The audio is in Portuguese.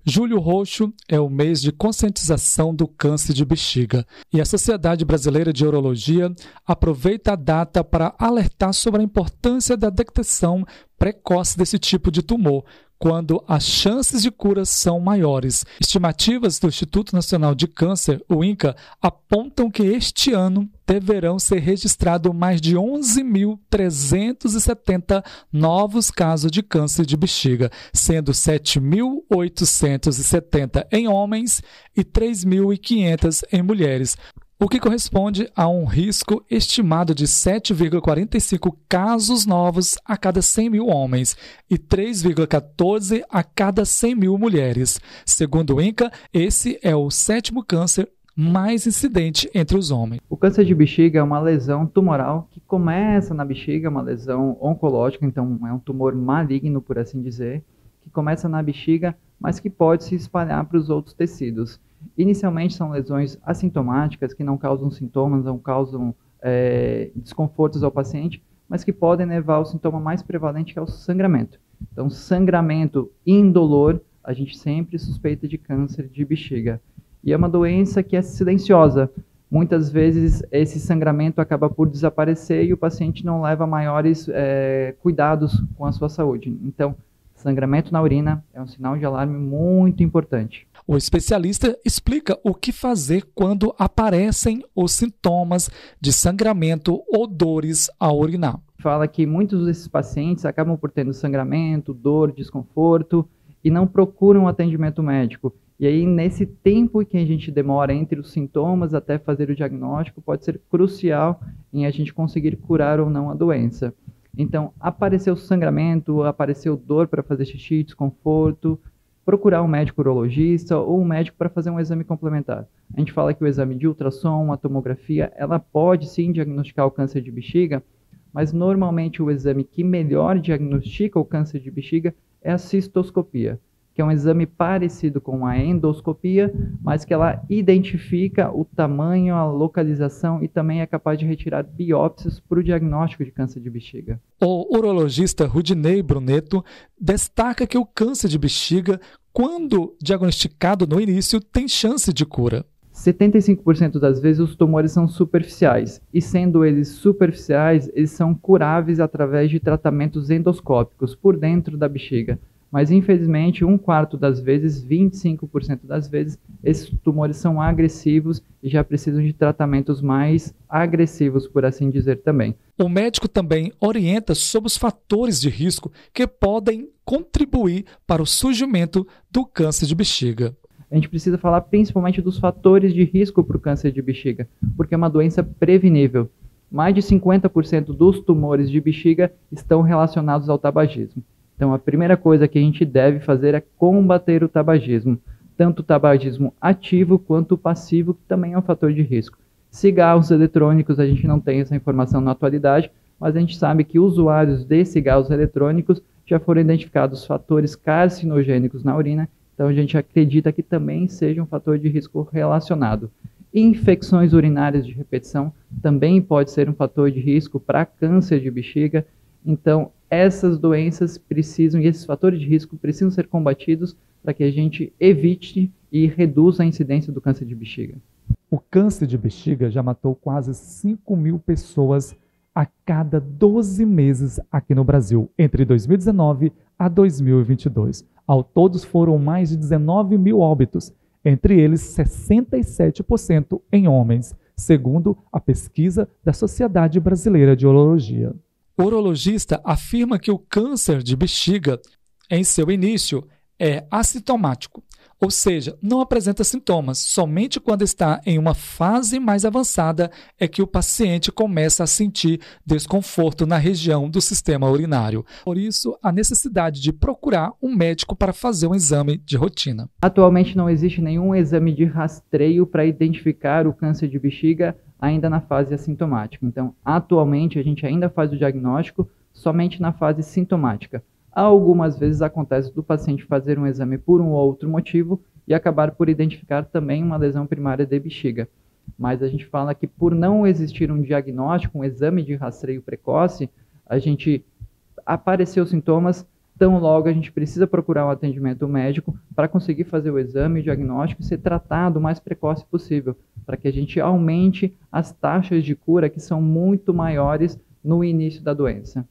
Julho Roxo é o mês de conscientização do câncer de bexiga e a Sociedade Brasileira de Urologia aproveita a data para alertar sobre a importância da detecção precoce desse tipo de tumor, quando as chances de cura são maiores. Estimativas do Instituto Nacional de Câncer, o INCA, apontam que este ano deverão ser registrados mais de 11.370 novos casos de câncer de bexiga, sendo 7.870 em homens e 3.500 em mulheres, o que corresponde a um risco estimado de 7,45 casos novos a cada 100 mil homens e 3,14 a cada 100 mil mulheres. Segundo o INCA, esse é o 7º câncer mais incidente entre os homens. O câncer de bexiga é uma lesão tumoral que começa na bexiga, uma lesão oncológica, então é um tumor maligno, por assim dizer, que começa na bexiga, mas que pode se espalhar para os outros tecidos. Inicialmente são lesões assintomáticas, que não causam sintomas, não causam desconfortos ao paciente, mas que podem levar ao sintoma mais prevalente, que é o sangramento. Então, sangramento indolor, a gente sempre suspeita de câncer de bexiga. E é uma doença que é silenciosa. Muitas vezes esse sangramento acaba por desaparecer e o paciente não leva maiores cuidados com a sua saúde. Então, sangramento na urina é um sinal de alarme muito importante. O especialista explica o que fazer quando aparecem os sintomas de sangramento ou dores ao urinar. Fala que muitos desses pacientes acabam por tendo sangramento, dor, desconforto e não procuram atendimento médico. E aí, nesse tempo que a gente demora entre os sintomas até fazer o diagnóstico, pode ser crucial em a gente conseguir curar ou não a doença. Então, apareceu sangramento, apareceu dor para fazer xixi, desconforto, procurar um médico urologista ou um médico para fazer um exame complementar. A gente fala que o exame de ultrassom, a tomografia, ela pode sim diagnosticar o câncer de bexiga, mas normalmente o exame que melhor diagnostica o câncer de bexiga é a cistoscopia, que é um exame parecido com a endoscopia, mas que ela identifica o tamanho, a localização e também é capaz de retirar biópsias para o diagnóstico de câncer de bexiga. O urologista Rudinei Bruneto destaca que o câncer de bexiga, quando diagnosticado no início, tem chance de cura. 75% das vezes os tumores são superficiais, e sendo eles superficiais, eles são curáveis através de tratamentos endoscópicos por dentro da bexiga. Mas, infelizmente, 1/4 das vezes, 25% das vezes, esses tumores são agressivos e já precisam de tratamentos mais agressivos, por assim dizer também. O médico também orienta sobre os fatores de risco que podem contribuir para o surgimento do câncer de bexiga. A gente precisa falar principalmente dos fatores de risco para o câncer de bexiga, porque é uma doença prevenível. Mais de 50% dos tumores de bexiga estão relacionados ao tabagismo. Então, a primeira coisa que a gente deve fazer é combater o tabagismo, tanto o tabagismo ativo quanto o passivo, que também é um fator de risco. Cigarros eletrônicos, a gente não tem essa informação na atualidade, mas a gente sabe que usuários de cigarros eletrônicos já foram identificados fatores carcinogênicos na urina, então a gente acredita que também seja um fator de risco relacionado. Infecções urinárias de repetição também pode ser um fator de risco para câncer de bexiga. Então, essas doenças precisam, e esses fatores de risco precisam ser combatidos para que a gente evite e reduza a incidência do câncer de bexiga. O câncer de bexiga já matou quase 5.000 pessoas a cada 12 meses aqui no Brasil, entre 2019 a 2022. Ao todo foram mais de 19.000 óbitos, entre eles 67% em homens, segundo a pesquisa da Sociedade Brasileira de Urologia. O urologista afirma que o câncer de bexiga, em seu início, é assintomático, ou seja, não apresenta sintomas. Somente quando está em uma fase mais avançada é que o paciente começa a sentir desconforto na região do sistema urinário. Por isso, a necessidade de procurar um médico para fazer um exame de rotina. Atualmente não existe nenhum exame de rastreio para identificar o câncer de bexiga ainda na fase assintomática. Então, atualmente, a gente ainda faz o diagnóstico somente na fase sintomática. Algumas vezes acontece do paciente fazer um exame por um ou outro motivo e acabar por identificar também uma lesão primária de bexiga. Mas a gente fala que por não existir um diagnóstico, um exame de rastreio precoce, a gente apareceu sintomas, Tão logo a gente precisa procurar um atendimento médico para conseguir fazer o exame, o diagnóstico e ser tratado o mais precoce possível, para que a gente aumente as taxas de cura que são muito maiores no início da doença.